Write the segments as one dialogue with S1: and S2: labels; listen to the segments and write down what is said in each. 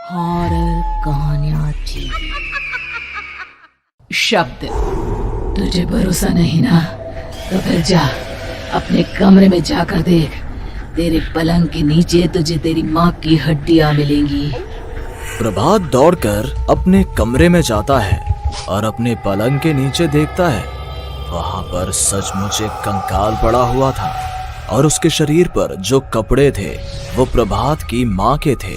S1: Horror कहानियां TV. शब्द। तुझे भरोसा नहीं ना, तो फिर जा अपने कमरे में जाकर देख। तेरे पलंग के नीचे तुझे तेरी माँ की हड्डियां मिलेंगी।
S2: प्रभात दौड़कर अपने कमरे में जाता है और अपने पलंग के नीचे देखता है। वहां पर सचमुच एक कंकाल पड़ा हुआ था और उसके शरीर पर जो कपड़े थे वो प्रभात की माँ के थे।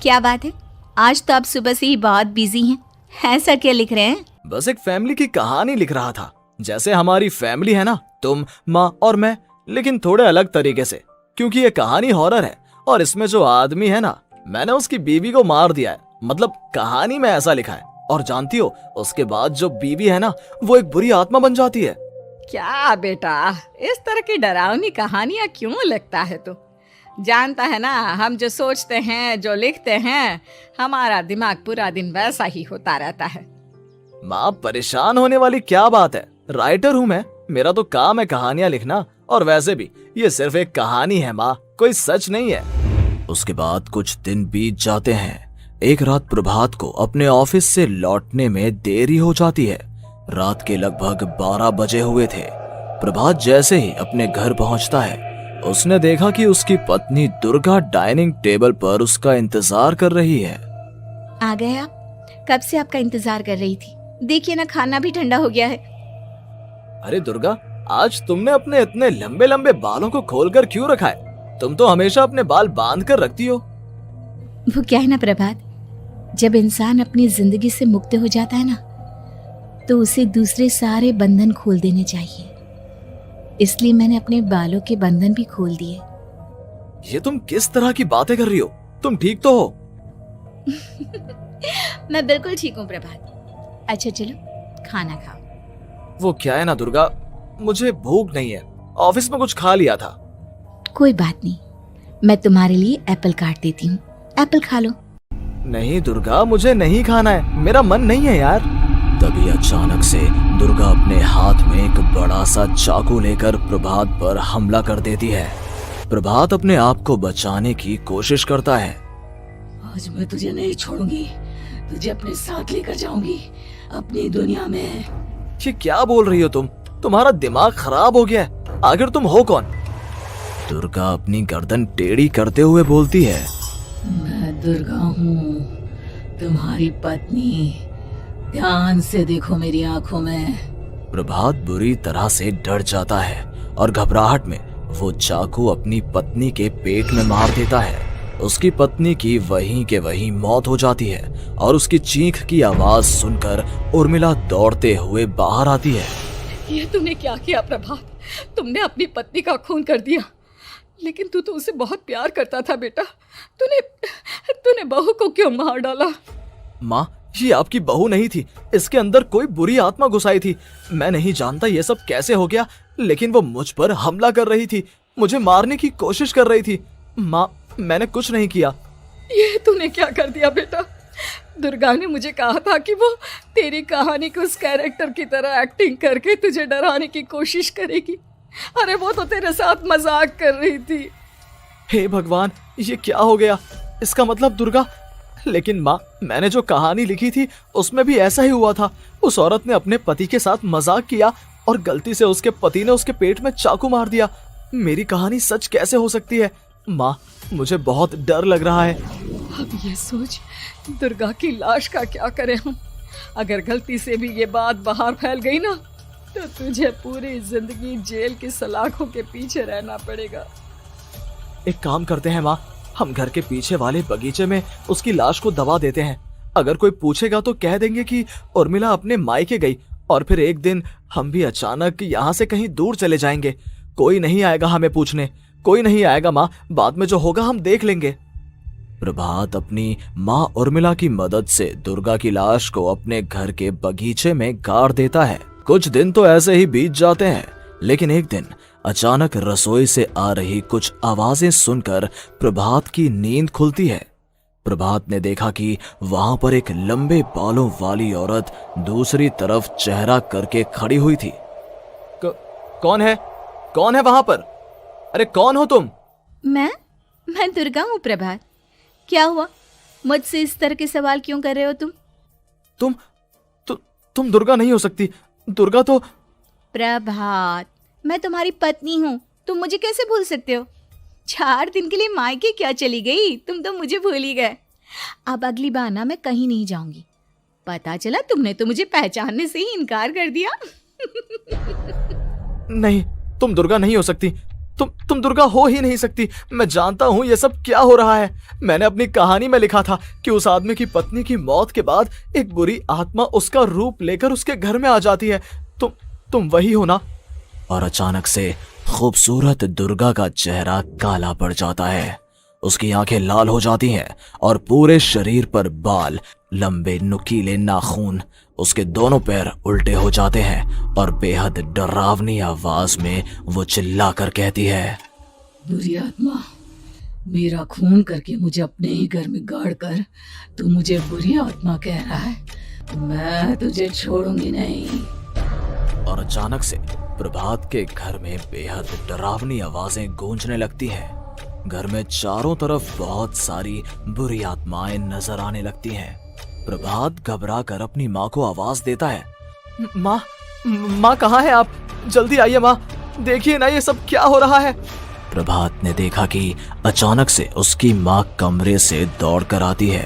S3: क्या बात है, आज तो आप सुबह से ही बहुत बिजी हैं। ऐसा क्या लिख रहे हैं?
S2: बस एक फैमिली की कहानी लिख रहा था। जैसे हमारी फैमिली है ना, तुम, माँ और मैं, लेकिन थोड़े अलग तरीके से, क्योंकि ये कहानी हॉरर है और इसमें जो आदमी है ना, मैंने उसकी बीवी को मार दिया है। मतलब कहानी में ऐसा लिखा है। और जानती हो, उसके बाद जो बीवी है ना, वो एक बुरी आत्मा बन जाती है।
S4: क्या बेटा, इस तरह की डरावनी कहानियां क्यों लिखता है तू? जानता है ना, हम जो सोचते हैं, जो लिखते हैं, हमारा दिमाग पूरा दिन वैसा ही होता रहता है।
S2: माँ, परेशान होने वाली क्या बात है? राइटर हूँ मैं, मेरा तो काम है कहानियां लिखना। और वैसे भी ये सिर्फ एक कहानी है माँ, कोई सच नहीं है। उसके बाद कुछ दिन बीत जाते हैं। एक रात प्रभात को अपने ऑफिस से लौटने में देरी हो जाती है। रात के लगभग 12 बजे हुए थे। प्रभात जैसे ही अपने घर पहुंचता है, उसने देखा कि उसकी पत्नी दुर्गा डाइनिंग टेबल पर उसका इंतजार कर रही है।
S3: आ गए आप? कब से आपका इंतजार कर रही थी। देखिए ना, खाना भी ठंडा हो गया है।
S2: अरे दुर्गा, आज तुमने अपने इतने लंबे लंबे बालों को खोलकर क्यों रखा है? तुम तो हमेशा अपने बाल बांध कर रखती हो।
S3: वो क्या है ना प्रभात, जब इंसान अपनी जिंदगी से मुक्त हो जाता है ना, तो उसे दूसरे सारे बंधन खोल देने चाहिए। इसलिए मैंने अपने बालों के बंधन भी खोल दिए।
S2: ये तुम किस तरह की बातें कर रही हो? तुम ठीक तो हो?
S3: मैं बिल्कुल ठीक हूँ प्रभात। अच्छा चलो खाना खाओ।
S2: वो क्या है ना दुर्गा, मुझे भूख नहीं है। ऑफिस में कुछ खा लिया था।
S3: कोई बात नहीं, मैं तुम्हारे लिए एप्पल काट देती हूँ, एप्पल खा लो।
S2: नहीं दुर्गा, मुझे नहीं खाना है, मेरा मन नहीं है यार। तभी अचानक से दुर्गा अपने हाथ में एक बड़ा सा चाकू लेकर प्रभात पर हमला कर देती है। प्रभात अपने आप को बचाने की कोशिश करता है।
S1: आज मैं तुझे नहीं छोड़ूंगी, तुझे अपने साथ लेकर जाऊंगी अपनी दुनिया में।
S2: ये क्या बोल रही हो तुम? तुम्हारा दिमाग खराब हो गया है। आखिर तुम हो कौन? दुर्गा अपनी गर्दन टेढ़ी करते हुए बोलती है।
S1: मैं दुर्गा हूँ, तुम्हारी पत्नी। ध्यान से देखो मेरी आंखों में।
S2: प्रभात बुरी तरह से डर जाता है और घबराहट में वो चाकू अपनी पत्नी के पेट में मार देता है। उसकी पत्नी की वहीं के वहीं मौत हो जाती है और उसकी चीख की आवाज सुनकर उर्मिला दौड़ते हुए बाहर आती है।
S4: ये तूने क्या किया प्रभात? तुमने अपनी पत्नी का खून कर दिया। लेकिन तू तो उसे बहुत प्यार करता था बेटा। तूने बहू को क्यों मार डाला?
S2: माँ, ये आपकी बहू नहीं थी, इसके अंदर कोई बुरी आत्मा घुसाई थी। मैं नहीं जानता ये सब कैसे हो गया, लेकिन वो मुझ पर हमला कर रही थी, मुझे मारने की कोशिश कर रही थी। माँ, मैंने कुछ नहीं किया।
S4: ये तूने क्या कर दिया बेटा? दुर्गा ने मुझे कहा था कि वो तेरी कहानी को उस कैरेक्टर की तरह एक्टिंग करके तुझे डराने की कोशिश करेगी। अरे वो तो तेरे साथ मजाक कर रही थी।
S2: हे भगवान, ये क्या हो गया? इसका मतलब दुर्गा। लेकिन माँ, मैंने जो कहानी लिखी थी उसमें भी ऐसा ही हुआ था। उस औरत ने अपने पति के साथ मजाक किया और गलती से उसके पति ने उसके पेट में चाकू मार दिया। मेरी कहानी सच कैसे हो सकती है? माँ, मुझे बहुत डर लग रहा है।
S4: अब ये सोच, दुर्गा की लाश का क्या करें हम? अगर गलती से भी ये बात बाहर फैल गई ना, तो तुझे पूरी जिंदगी जेल की सलाखों के पीछे रहना पड़ेगा।
S2: एक काम करते हैं माँ, हम घर के पीछे वाले बगीचे में उसकी लाश को दबा देते हैं। अगर कोई पूछेगा तो कह देंगे कि उर्मिला अपने मायके गई और फिर एक दिन हम भी अचानक यहाँ से कहीं दूर चले जाएंगे। कोई नहीं आएगा हमें पूछने, कोई नहीं आएगा माँ, बाद में जो होगा हम देख लेंगे। प्रभात अपनी माँ उर्मिला की मदद से दुर्गा की लाश को अपने घर के बगीचे में गाड़ देता है। कुछ दिन तो ऐसे ही बीत जाते हैं, लेकिन एक दिन अचानक रसोई से आ रही कुछ आवाजें सुनकर प्रभात की नींद खुलती है। प्रभात ने देखा कि वहां पर एक लंबे बालों वाली औरत दूसरी तरफ चेहरा करके खड़ी हुई थी। कौन है? कौन है वहां पर? अरे कौन हो तुम?
S3: मैं दुर्गा हूँ प्रभात। क्या हुआ? मुझसे इस तरह के सवाल क्यों कर रहे हो तुम?
S2: तुम दुर्गा नहीं हो सकती। दुर्गा तो
S3: प्रभात, मैं तुम्हारी पत्नी हूँ, तुम मुझे कैसे भूल सकते हो? 4 दिन के लिए मायके क्या चली गई, तुम तो मुझे भूल ही गए। अब अगली बार ना मैं कहीं नहीं जाऊंगी। पता चला तुमने तो मुझे पहचानने से ही इनकार कर दिया।
S2: नहीं, तुम दुर्गा नहीं हो सकती। तुम दुर्गा हो ही नहीं सकती। मैं जानता हूँ ये सब क्या हो रहा है। मैंने अपनी कहानी में लिखा था कि उस आदमी की पत्नी की मौत के बाद एक बुरी आत्मा उसका रूप लेकर उसके घर में आ जाती है। तुम वही हो ना? और अचानक से खूबसूरत दुर्गा का चेहरा काला पड़ जाता है। उसकी आंखें लाल हो जाती हैं और पूरे शरीर पर बाल, लंबे नुकीले नाखून, उसके दोनों पैर उल्टे हो जाते हैं और बेहद डरावनी आवाज में वो चिल्लाकर कहती है,
S1: बुरी आत्मा, मेरा खून करके मुझे अपने ही घर में गाड़ कर तू मुझे बुरी आत्मा कह रहा है? मैं तुझे छोड़ूंगी नहीं।
S2: और अचानक से प्रभात के घर में बेहद डरावनी आवाजें गूंजने लगती हैं। घर में चारों तरफ बहुत सारी बुरी आत्माएं नजर आने लगती हैं। प्रभात घबरा कर अपनी माँ को आवाज देता है, माँ कहाँ है आप? जल्दी आइए माँ, देखिए ना ये सब क्या हो रहा है। प्रभात ने देखा कि अचानक से उसकी माँ कमरे से दौड़ कर आती है।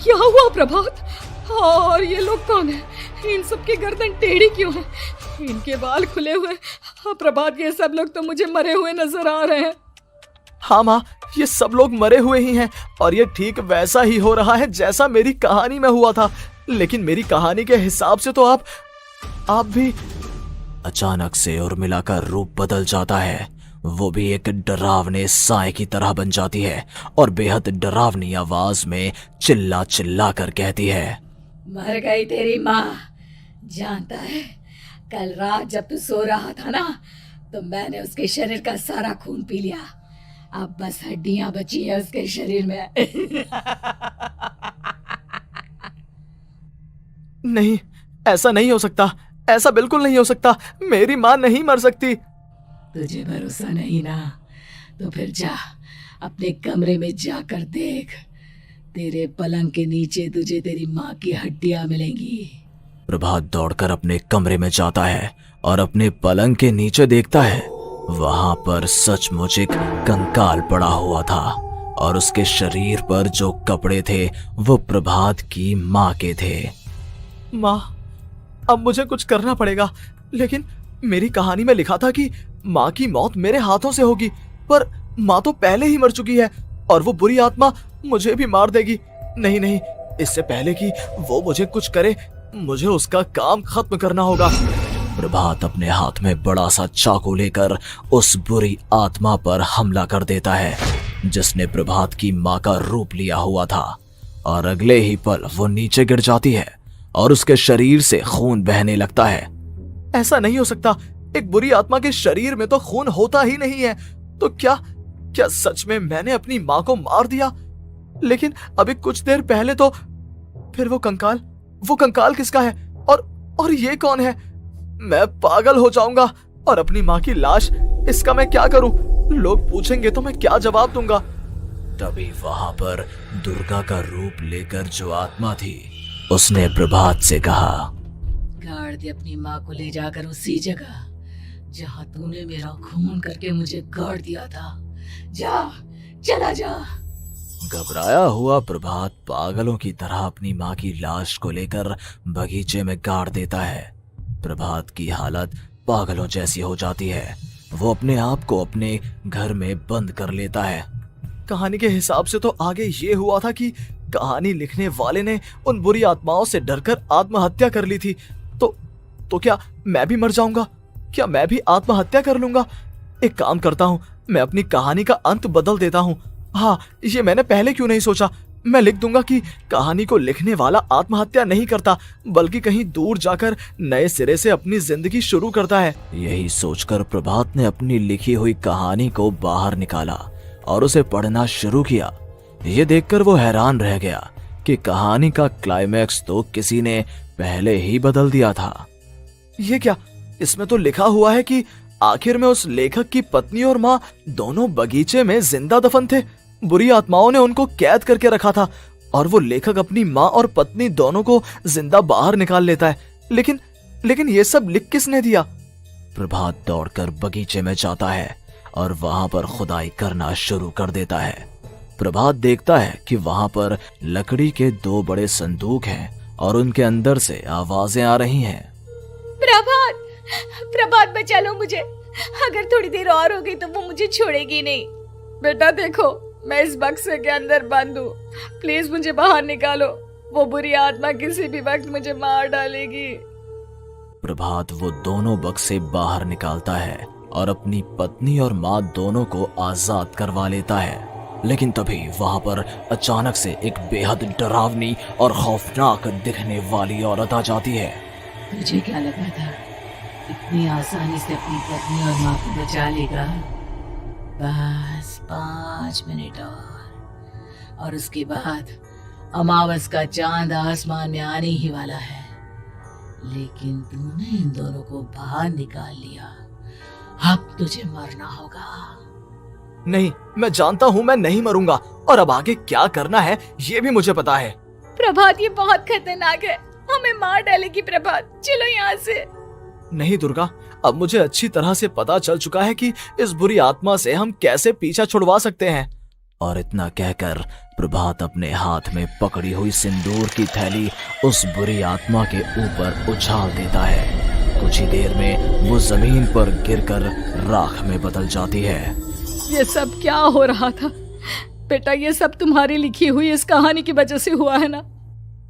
S4: क्या हुआ प्रभात? और ये लोग कौन है? इन सब की गर्दन टेढ़ी क्यों है? इनके बाल खुले हुए। प्रभात, ये सब लोग तो मुझे मरे हुए नजर आ रहे हैं।
S2: हाँ माँ, ये सब लोग मरे हुए ही हैं और ये ठीक वैसा ही हो रहा है जैसा मेरी कहानी में हुआ था। लेकिन मेरी कहानी के हिसाब से तो आप भी। अचानक से उर्मिला का रूप बदल जाता है। वो भी एक डरावने साए की तरह बन जाती है और बेहद डरावनी आवाज में चिल्ला चिल्ला कर कहती है,
S1: मर गई तेरी माँ। जानता है, कल रात जब तू सो रहा था ना, तो मैंने उसके शरीर का सारा खून पी लिया। अब बस हड्डियां बची है उसके शरीर में।
S2: नहीं, ऐसा नहीं हो सकता। ऐसा बिल्कुल नहीं हो सकता। मेरी माँ नहीं मर सकती।
S1: तुझे भरोसा नहीं ना? तो फिर जा, अपने कमरे में जाकर देख। तेरे पलंग के नीचे तुझे तेरी माँ की हड्डियां मिलेंगी।
S2: प्रभात दौड़कर अपने कमरे में जाता है और अपने पलंग के नीचे देखता है। वहां पर सचमुच एक कंकाल पड़ा हुआ था और उसके शरीर पर जो कपड़े थे वो प्रभात की माँ के थे। माँ, अब मुझे कुछ करना पड़ेगा। लेकिन मेरी कहानी में लिखा था कि माँ की मौत मेरे हाथों से होगी, पर माँ तो पहले ही मर चुकी है और वो बुरी आत्मा मुझे भी मार देगी। नहीं, इससे पहले कि वो मुझे कुछ करे, मुझे उसका काम खत्म करना होगा। प्रभात अपने हाथ में बड़ा सा चाकू लेकर उस बुरी आत्मा पर हमला कर देता है जिसने प्रभात की माँ का रूप लिया हुआ था, और अगले ही पल वो नीचे गिर जाती है और उसके शरीर से खून बहने लगता है। ऐसा नहीं हो सकता। एक बुरी आत्मा के शरीर में तो खून होता ही नहीं है। तो क्या सच में मैंने अपनी माँ को मार दिया? लेकिन अभी कुछ देर पहले तो फिर वो कंकाल किसका है? और ये कौन है? मैं पागल हो जाऊंगा। और अपनी माँ की लाश, इसका मैं क्या करूं? लोग पूछेंगे तो मैं क्या जवाब दूंगा? तभी वहां पर दुर्गा का रूप लेकर जो आत्मा थी उसने प्रभात से कहा,
S1: गाड़ दे अपनी माँ को ले जाकर उसी जगह जहाँ तूने मेरा खून करके मुझे गाड़ दिया था। चला जा।
S2: घबराया हुआ प्रभात पागलों की तरह अपनी माँ की लाश को लेकर बगीचे में गाड़ देता है। प्रभात की हालत पागलों जैसी हो जाती है। वो अपने आप को अपने घर में बंद कर लेता है। कहानी के हिसाब से तो आगे ये हुआ था कि कहानी लिखने वाले ने उन बुरी आत्माओं से डरकर आत्महत्या कर ली थी। तो क्या मैं भी मर जाऊंगा? क्या मैं भी आत्महत्या कर लूंगा? एक काम करता हूँ, मैं अपनी कहानी का अंत बदल देता हूँ। हाँ, ये मैंने पहले क्यों नहीं सोचा। मैं लिख दूंगा कि कहानी को लिखने वाला आत्महत्या नहीं करता, बल्कि कहीं दूर जाकर नए सिरे से अपनी जिंदगी शुरू करता है। यही सोचकर प्रभात ने अपनी लिखी हुई कहानी को बाहर निकाला और उसे पढ़ना शुरू किया। ये देखकर वो हैरान रह गया कि कहानी का क्लाइमैक्स तो किसी ने पहले ही बदल दिया था। ये क्या? इसमें तो लिखा हुआ है कि आखिर में उस लेखक की पत्नी और माँ दोनों बगीचे में जिंदा दफन थे। बुरी आत्माओं ने उनको कैद करके रखा था और वो लेखक अपनी माँ और पत्नी दोनों को जिंदा बाहर निकाल लेता है। लेकिन ये सब लिख किसने दिया? प्रभात दौड़कर बगीचे में जाता है और वहां पर खुदाई करना शुरू कर देता है। प्रभात देखता है कि वहां पर लकड़ी के 2 बड़े संदूक हैं और उनके अंदर से आवाजें आ रही हैं।
S3: प्रभात, प्रभात बचा लो मुझे, अगर थोड़ी देर और हो गई तो वो मुझे छोड़ेगी नहीं।
S4: बेटा देखो, मैं इस बक्से के अंदर बंद हूँ, प्लीज मुझे बाहर निकालो, वो बुरी आत्मा किसी भी वक्त मुझे मार डालेगी।
S2: प्रभात वो दोनों बक्से बाहर निकालता है और अपनी पत्नी और माँ दोनों को आजाद करवा लेता है। लेकिन तभी वहां पर अचानक से एक बेहद डरावनी और खौफनाक दिखने वाली औरत आ जाती है।
S1: तुझे क्या लगा था इतनी आसानी से अपनी पत्नी और माँ को बचा लेगा? बस 5 मिनट और उसके बाद अमावस का चांद आसमान में आने ही वाला है। लेकिन तूने इन दोनों को बाहर निकाल लिया, अब तुझे मरना होगा।
S2: नहीं, मैं जानता हूँ मैं नहीं मरूंगा, और अब आगे क्या करना है ये भी मुझे पता है।
S3: प्रभात, ये बहुत खतरनाक है, हमें मार डालेगी। प्रभात, चलो यहाँ से।
S2: नहीं दुर्गा, अब मुझे अच्छी तरह से पता चल चुका है कि इस बुरी आत्मा से हम कैसे पीछा छुड़वा सकते हैं। और इतना कहकर प्रभात अपने हाथ में पकड़ी हुई सिंदूर की थैली उस बुरी आत्मा के ऊपर उछाल देता है। कुछ ही देर में वो जमीन पर गिरकर राख में बदल जाती है।
S4: ये सब क्या हो रहा था बेटा? ये सब तुम्हारी लिखी हुई इस कहानी की वजह से हुआ है ना?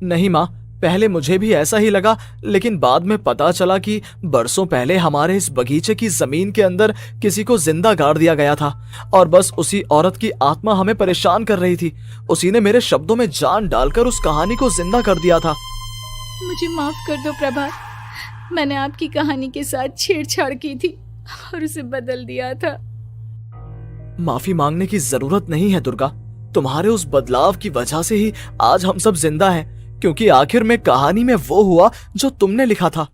S2: नहीं माँ, पहले मुझे भी ऐसा ही लगा, लेकिन बाद में पता चला कि बरसों पहले हमारे इस बगीचे की जमीन के अंदर किसी को जिंदा गाड़ दिया गया था और बस उसी औरत की आत्मा हमें परेशान कर रही थी। उसी ने मेरे शब्दों में जान डालकर उस कहानी को जिंदा कर दिया था।
S3: मुझे माफ कर दो प्रभात, मैंने आपकी कहानी के साथ छेड़छाड़ की थी और उसे बदल दिया था।
S2: माफी मांगने की जरूरत नहीं है दुर्गा, तुम्हारे उस बदलाव की वजह से ही आज हम सब जिंदा हैं, क्योंकि आखिर में कहानी में वो हुआ जो तुमने लिखा था।